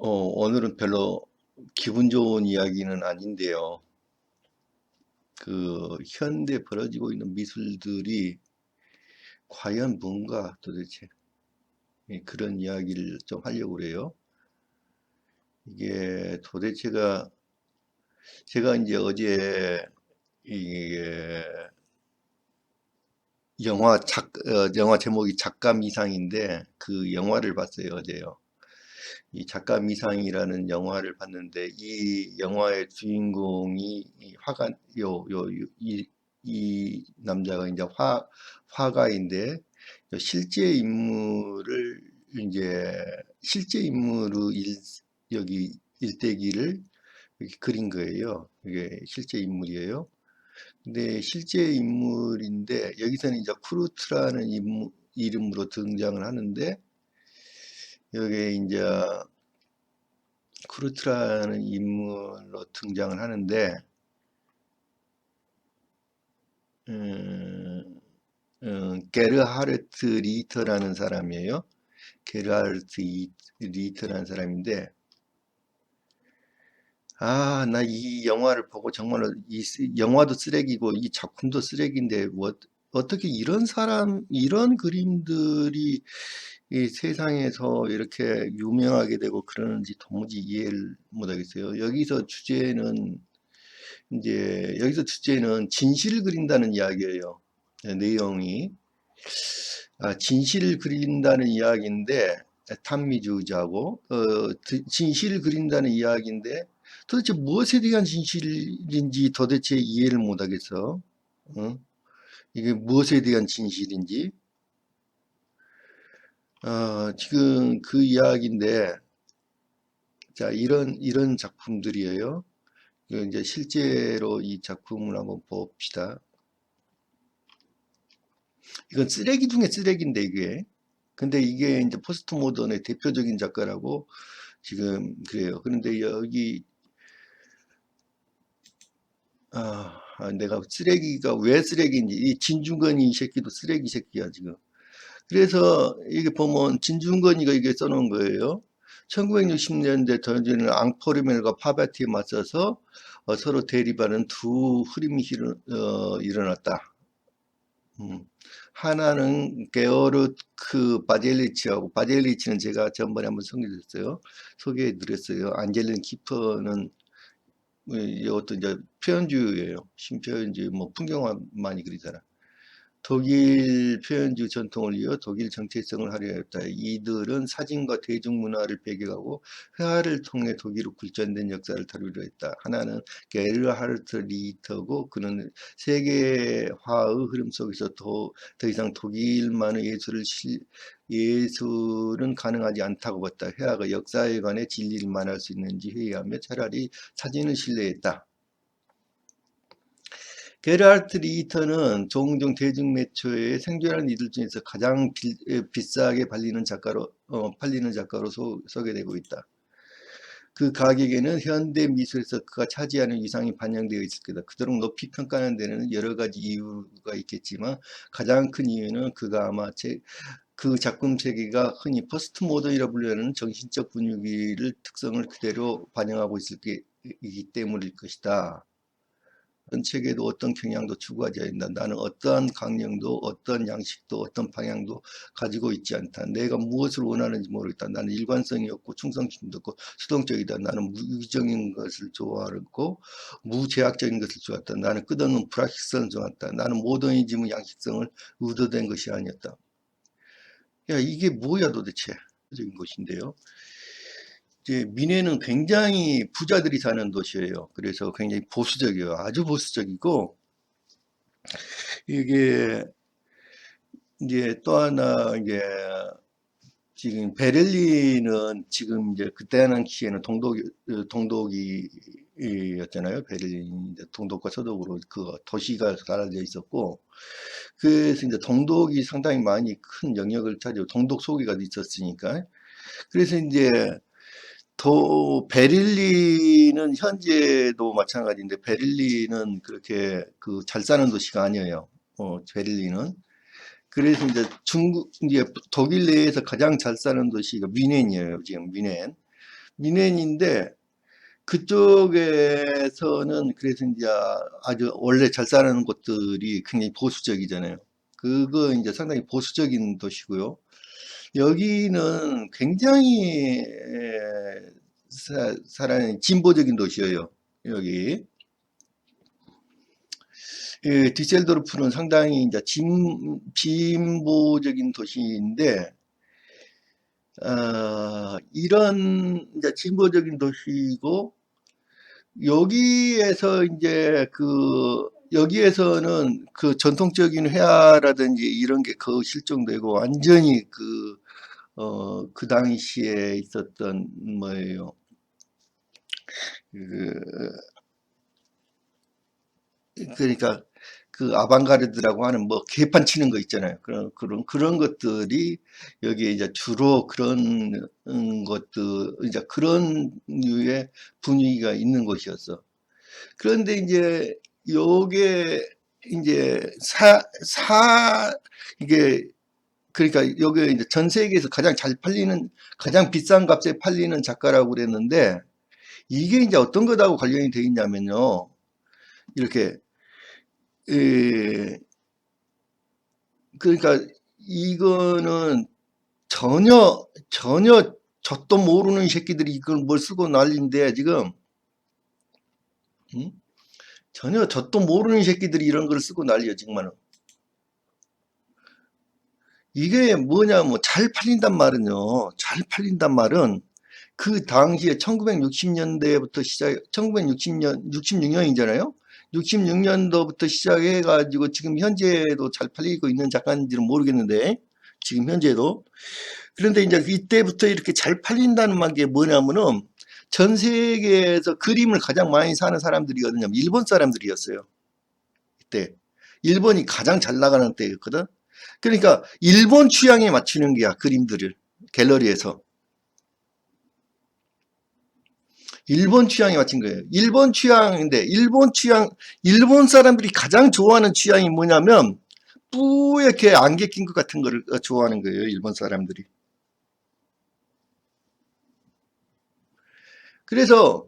오늘은 별로 기분 좋은 이야기는 아닌데요. 현대 벌어지고 있는 미술들이 과연 뭔가 도대체 그런 이야기를 좀 하려고 그래요. 이게 도대체가 제가 이제 어제 이게 영화 제목이 작가 미상인데 그 영화를 봤어요, 어제요. 이 작가 미상이라는 영화를 봤는데 이 영화의 주인공이 이 화가 이 남자가 이제 화가인데 실제 인물을 이제 실제 인물로 여기 일대기를 이렇게 그린 거예요. 이게 실제 인물이에요. 근데 실제 인물인데 여기서는 이제 크루트라는 이름으로 등장을 하는데 여기 이제 크루트라는 인물로 등장을 하는데 음, 게르하르트 리터라는 사람이에요. 게르하르트 리터라는 사람인데 나 이 영화를 보고 정말로 영화도 쓰레기고 이 작품도 쓰레기인데 어떻게 이런 이런 그림들이 이 세상에서 이렇게 유명하게 되고 그러는지 도무지 이해를 못하겠어요. 여기서 주제는 진실을 그린다는 이야기예요. 내용이 진실을 그린다는 이야기인데 탄미주의자고 진실을 그린다는 이야기인데 도대체 무엇에 대한 진실인지 도대체 이해를 못하겠어. 어? 이게 무엇에 대한 진실인지 지금 그 이야기인데 자 이런 작품들이에요. 이제 실제로 이 작품을 한번 봅시다. 이건 쓰레기 중에 쓰레기인데 이게. 근데 이게 이제 포스트 모던의 대표적인 작가라고 지금 그래요. 그런데 여기 내가 쓰레기가 왜 쓰레기인지 이 진중권이 이 새끼도 쓰레기 새끼야 지금. 그래서 이게 보면 진중권이가 이게 써놓은 거예요. 1960년대 던지는 앙코르멜과 파바티에 맞서서 서로 대립하는 두 흐름이 일어났다. 하나는 게어르크 바젤리치하고 바젤리치는 제가 전번에 한번 소개해 드렸어요. 안젤린 키퍼는 이것도 이제 표현주의예요. 신표현주의, 뭐 풍경화 많이 그리잖아. 독일 표현주의 전통을 이어 독일 정체성을 하려 했다. 이들은 사진과 대중문화를 배경하고 회화를 통해 독일로 굴전된 역사를 다루려 했다. 하나는 게르하르트 리터고 그는 세계화의 흐름 속에서 더 이상 독일만의 예술은 가능하지 않다고 봤다. 회화가 역사에 관해 진리를 말할 수 있는지 회의하며 차라리 사진을 신뢰했다. 게르하르트 리히터는 종종 대중매체에 생존하는 이들 중에서 가장 비싸게 팔리는 작가로 소개되고 있다. 그 가격에는 현대 미술에서 그가 차지하는 위상이 반영되어 있을 거다. 그토록 높이 평가하는 데는 여러 가지 이유가 있겠지만 가장 큰 이유는 그가 아마 그 작품 세계가 흔히 포스트 모던이라 불리는 정신적 분위기를 특성을 그대로 반영하고 있기 때문일 것이다. 어떤 책에도 어떤 경향도 추구하지 않는다. 나는 어떠한 강령도 어떤 양식도 어떤 방향도 가지고 있지 않다. 내가 무엇을 원하는지 모르겠다. 나는 일관성이 없고 충성심도 없고 수동적이다. 나는 무기적인 것을 좋아하고 무제약적인 것을 좋아했다. 나는 끝없는 불확실성을 좋아했다. 나는 모더니즘의 양식성을 의도된 것이 아니었다. 야, 이게 뭐야 도대체? 적인 것인데요. 이제 미네는 굉장히 부자들이 사는 도시예요. 그래서 굉장히 보수적이에요. 아주 보수적이고 이게 이제 또 하나 이게 지금 베를린은 지금 이제 그때 당시에는 동독이었잖아요. 베를린 동독과 서독으로 그 도시가 갈라져 있었고 그래서 이제 동독이 상당히 많이 큰 영역을 차지하고 동독 소개가 있었으니까 그래서 이제 베를린은 현재도 마찬가지인데 베를린은 그렇게 그 잘 사는 도시가 아니에요. 베를린은. 그래서 이제 독일 내에서 가장 잘 사는 도시가 뮌헨이에요. 지금 뮌헨. 미넨인데 그쪽에서는 그래서 이제 아주 원래 잘 사는 곳들이 굉장히 보수적이잖아요. 그거 이제 상당히 보수적인 도시고요. 여기는 굉장히 사람 진보적인 도시예요. 여기 디셀도르프는 상당히 이제 진보적인 도시인데 이런 이제 진보적인 도시고 여기에서 이제 여기에서는 그 전통적인 회화라든지 이런 게 거의 실종되고 완전히 그 당시에 있었던 뭐예요. 그러니까 그 아방가르드라고 하는 뭐 개판 치는 거 있잖아요. 그런 것들이 여기에 이제 주로 그런 것들 이제 그런 류의 분위기가 있는 곳이었어. 그런데 이제 요게 이제 이게 그러니까 여기 이제 전 세계에서 가장 잘 팔리는 가장 비싼 값에 팔리는 작가라고 그랬는데 이게 이제 어떤 것하고 관련이 돼 있냐면요. 이렇게 그러니까 이거는 전혀 젖도 모르는 새끼들이 이걸 뭘 쓰고 난리인데 지금 전혀 젖도 모르는 새끼들이 이런 걸 쓰고 난리야 지금은. 이게 뭐냐면 잘 팔린단 말은요. 잘 팔린단 말은 그 당시에 1960년대부터 시작 1960년 66년이잖아요. 66년도부터 시작해 가지고 지금 현재도 잘 팔리고 있는 작가인지는 모르겠는데 지금 현재도 그런데 이제 이때부터 이렇게 잘 팔린다는 게 뭐냐면은 전 세계에서 그림을 가장 많이 사는 사람들이거든요. 일본 사람들이었어요. 이때 일본이 가장 잘 나가는 때였거든. 그러니까 일본 취향에 맞추는 게야 그림들을 갤러리에서 일본 취향에 맞춘 거예요. 일본 취향인데 일본 사람들이 가장 좋아하는 취향이 뭐냐면 뿌옇게 안개 낀 것 같은 거를 좋아하는 거예요. 일본 사람들이. 그래서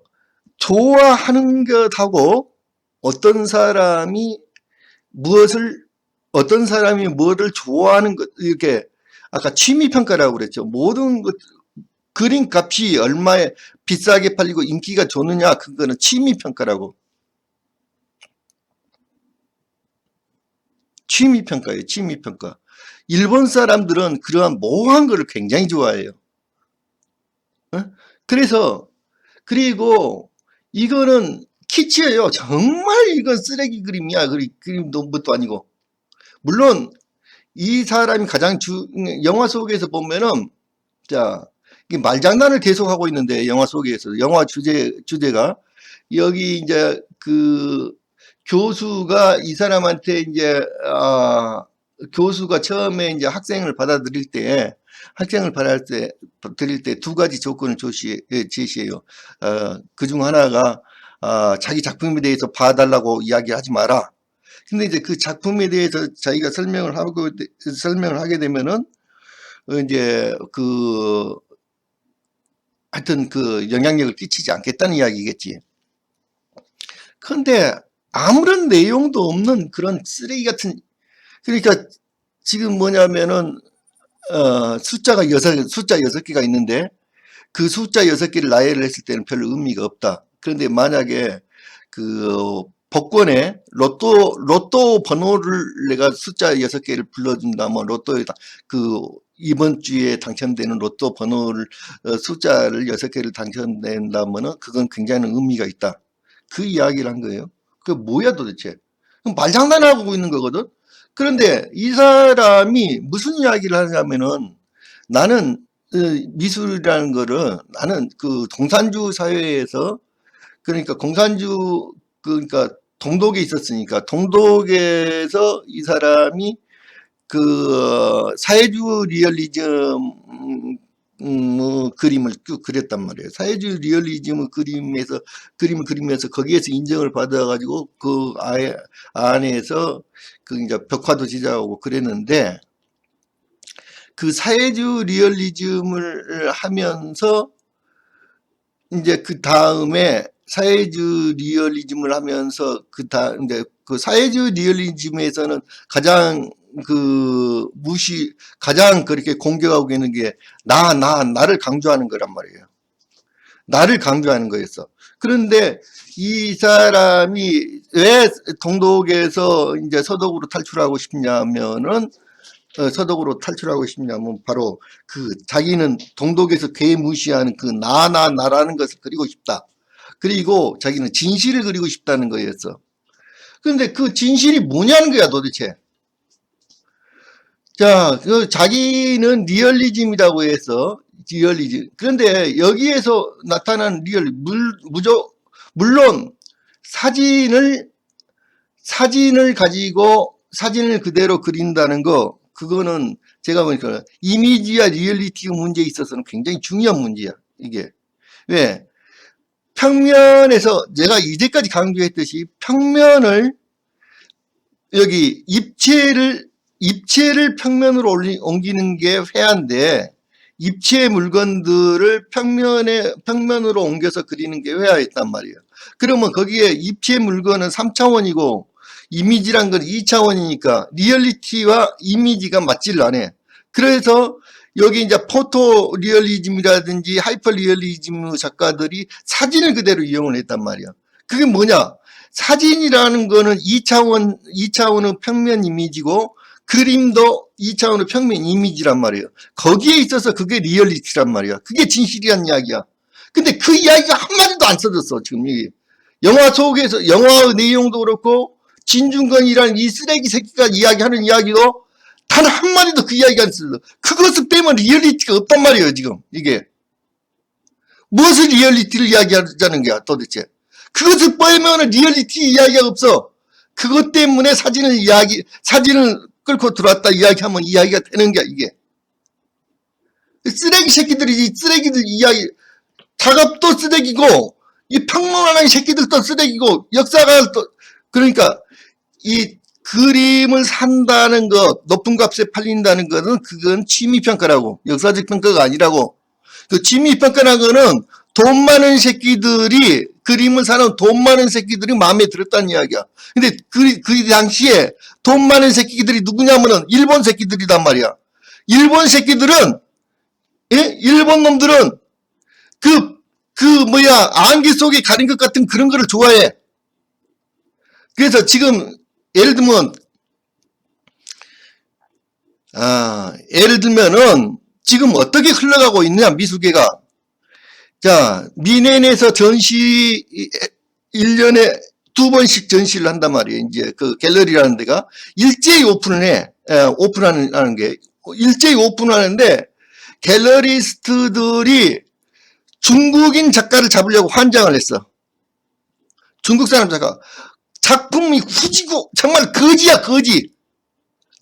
좋아하는 것하고 어떤 사람이 무엇을 어떤 사람이 뭐를 좋아하는 것 이렇게 아까 취미 평가라고 그랬죠. 모든 것 그림 값이 얼마에 비싸게 팔리고 인기가 좋느냐 그거는 취미 평가라고. 취미 평가예요. 취미 평가. 일본 사람들은 그러한 모호한 거를 굉장히 좋아해요. 어? 그래서 그리고 이거는 키치예요. 정말 이건 쓰레기 그림이야. 그림도 것도 아니고. 물론 이 사람이 가장 영화 속에서 보면은 자 이게 말장난을 계속하고 있는데 영화 속에서 영화 주제가 여기 이제 그 교수가 이 사람한테 이제 교수가 처음에 이제 학생을 받아들일 때 두 가지 조건을 제시해요. 그중 하나가 자기 작품에 대해서 봐달라고 이야기하지 마라. 근데 이제 그 작품에 대해서 자기가 설명을 하게 되면은 이제 하여튼 그 영향력을 끼치지 않겠다는 이야기겠지. 그런데 아무런 내용도 없는 그런 쓰레기 같은 그러니까 지금 뭐냐면은 숫자 여섯 개가 있는데 그 숫자 여섯 개를 나열을 했을 때는 별로 의미가 없다. 그런데 만약에 그 복권에 로또 번호를 내가 숫자 여섯 개를 불러준다면 로또에다 그 이번 주에 당첨되는 로또 번호를 숫자를 여섯 개를 당첨된다면은 그건 굉장히 의미가 있다. 그 이야기를 한 거예요. 그 뭐야 도대체? 그럼 말장난하고 있는 거거든. 그런데 이 사람이 무슨 이야기를 하냐면은 나는 미술이라는 거를 나는 그 동산주 사회에서 그러니까 그러니까 동독에 있었으니까 동독에서 이 사람이 그 사회주 리얼리즘 그림을 그렸단 말이에요. 사회주 리얼리즘 그림을 그리면서 거기에서 인정을 받아가지고 그 안에서 그 이제 벽화도 제작하고 그랬는데 그 사회주 리얼리즘을 하면서 이제 그 다음에 사회주의 리얼리즘을 하면서 이제 그 사회주의 리얼리즘에서는 가장 가장 그렇게 공격하고 있는 게 나를 강조하는 거란 말이에요. 나를 강조하는 거였어. 그런데 이 사람이 왜 동독에서 이제 서독으로 탈출하고 싶냐면은 서독으로 탈출하고 싶냐면 바로 자기는 동독에서 괴무시하는 나라는 것을 그리고 싶다. 그리고 자기는 진실을 그리고 싶다는 거였어. 그런데 그 진실이 뭐냐는 거야 도대체. 자, 자기는 리얼리즘이라고 해서 리얼리즘. 그런데 여기에서 나타나는 물론 사진을 가지고 사진을 그대로 그린다는 거, 그거는 제가 보니까 이미지와 리얼리티 문제에 있어서는 굉장히 중요한 문제야, 이게. 왜? 평면에서 내가 이제까지 강조했듯이 평면을 여기 입체를 평면으로 옮기는 게 회화인데 입체 물건들을 평면으로 옮겨서 그리는 게 회화였단 말이에요. 그러면 거기에 입체 물건은 3차원이고 이미지란 건 2차원이니까 리얼리티와 이미지가 맞지를 않아. 그래서 여기 이제 포토 리얼리즘이라든지 하이퍼 리얼리즘 작가들이 사진을 그대로 이용을 했단 말이야. 그게 뭐냐? 사진이라는 거는 2차원은 평면 이미지고 그림도 2차원의 평면 이미지란 말이에요. 거기에 있어서 그게 리얼리티란 말이야. 그게 진실이란 이야기야. 근데 그 이야기가 한마디도 안 써졌어, 지금. 영화 속에서, 영화의 내용도 그렇고, 진중권이라는 이 쓰레기 새끼가 이야기하는 이야기도 단 한마디도 그 이야기가 안 써져. 그것을 빼면 리얼리티가 없단 말이에요, 지금. 이게. 무엇을 리얼리티를 이야기하자는 거야, 도대체. 그것을 빼면 리얼리티 이야기가 없어. 그것 때문에 사진을 끌고 들어왔다 이야기하면 이야기가 되는 거야, 이게. 쓰레기 새끼들이, 쓰레기들 이야기, 작업도 쓰레기고, 이 평론하는 새끼들도 쓰레기고, 역사가 또, 그러니까, 이 그림을 산다는 것, 높은 값에 팔린다는 것은 그건 취미평가라고, 역사적 평가가 아니라고. 그 취미평가라는 거는 돈 많은 새끼들이 그림을 사는 돈 많은 새끼들이 마음에 들었다는 이야기야. 근데 그 당시에 돈 많은 새끼들이 누구냐면은 일본 새끼들이단 말이야. 일본 새끼들은 일본 놈들은 안개 속에 가린 것 같은 그런 거를 좋아해. 그래서 지금 예를 들면은 지금 어떻게 흘러가고 있느냐 미술계가. 자, 미넨에서 전시 1년에 2번씩 전시를 한단 말이에요. 이제 그 갤러리라는 데가 일제히 오픈을 해. 오픈하는 게 일제히 오픈하는데 갤러리스트들이 중국인 작가를 잡으려고 환장을 했어. 중국 사람 작가. 작품이 후지고 정말 거지야 거지.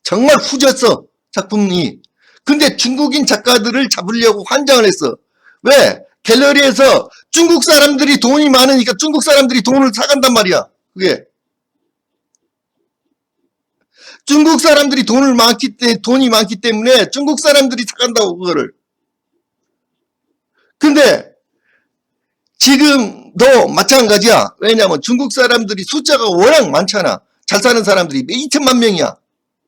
정말 후졌어 작품이. 근데 중국인 작가들을 잡으려고 환장을 했어. 왜? 갤러리에서 중국 사람들이 돈이 많으니까 중국 사람들이 돈을 사간단 말이야. 그게. 중국 사람들이 돈이 많기 때문에 중국 사람들이 사간다고 그거를. 근데 지금도 마찬가지야. 왜냐면 중국 사람들이 숫자가 워낙 많잖아. 잘 사는 사람들이 2천만 명이야.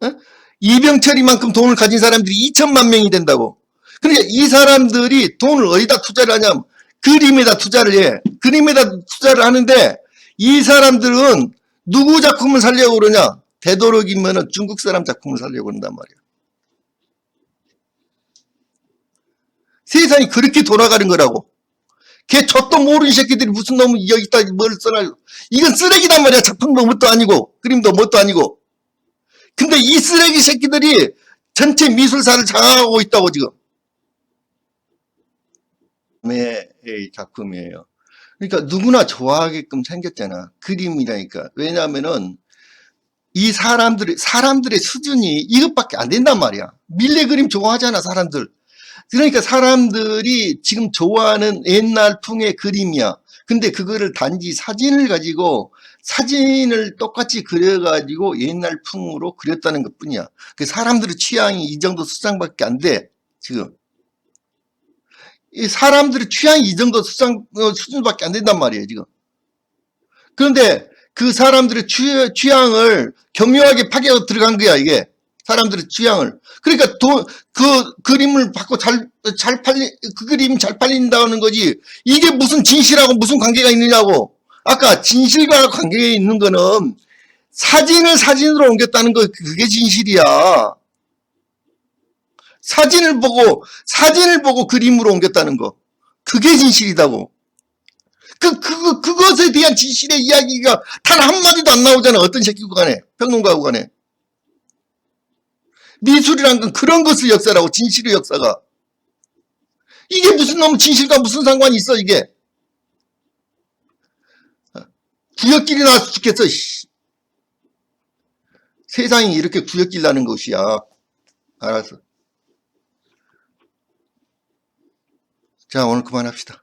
어? 이병철이만큼 돈을 가진 사람들이 2천만 명이 된다고. 그러니까 이 사람들이 돈을 어디다 투자를 하냐면 그림에다 투자를 해. 그림에다 투자를 하는데 이 사람들은 누구 작품을 살려고 그러냐? 되도록이면 중국 사람 작품을 살려고 그런단 말이야. 세상이 그렇게 돌아가는 거라고. 걔 젖도 모르는 새끼들이 무슨 놈이 여기다 뭘 써놔. 이건 쓰레기단 말이야. 작품도 뭣도 아니고 그림도 뭣도 아니고. 근데 이 쓰레기 새끼들이 전체 미술사를 장악하고 있다고 지금. 의 작품이에요. 그러니까 누구나 좋아하게끔 생겼잖아. 그림이라니까. 왜냐하면은 이 사람들의 수준이 이것밖에 안 된단 말이야. 밀레 그림 좋아하잖아, 사람들. 그러니까 사람들이 지금 좋아하는 옛날 풍의 그림이야. 근데 그거를 단지 사진을 똑같이 그려가지고 옛날 풍으로 그렸다는 것 뿐이야. 그 사람들의 취향이 이 정도 수상밖에 안 돼, 지금. 이 사람들의 취향이 이 정도 수준밖에 안 된단 말이에요, 지금. 그런데 그 사람들의 취향을 교묘하게 파괴하고 들어간 거야, 이게. 사람들의 취향을. 그러니까 그 그림을 받고 그 그림이 잘 팔린다는 거지. 이게 무슨 진실하고 무슨 관계가 있느냐고. 아까 진실과 관계가 있는 거는 사진을 사진으로 옮겼다는 거, 그게 진실이야. 사진을 보고 그림으로 옮겼다는 거. 그게 진실이다고. 그것에 대한 진실의 이야기가 단 한마디도 안 나오잖아. 어떤 새끼고 간에. 평론가고 간에. 미술이란 건 그런 것을 역사라고, 진실의 역사가. 이게 무슨 놈 진실과 무슨 상관이 있어, 이게. 구역길이 나서 죽겠어, 세상이 이렇게 구역길 나는 것이야. 알았어. 자, 오늘 그만합시다.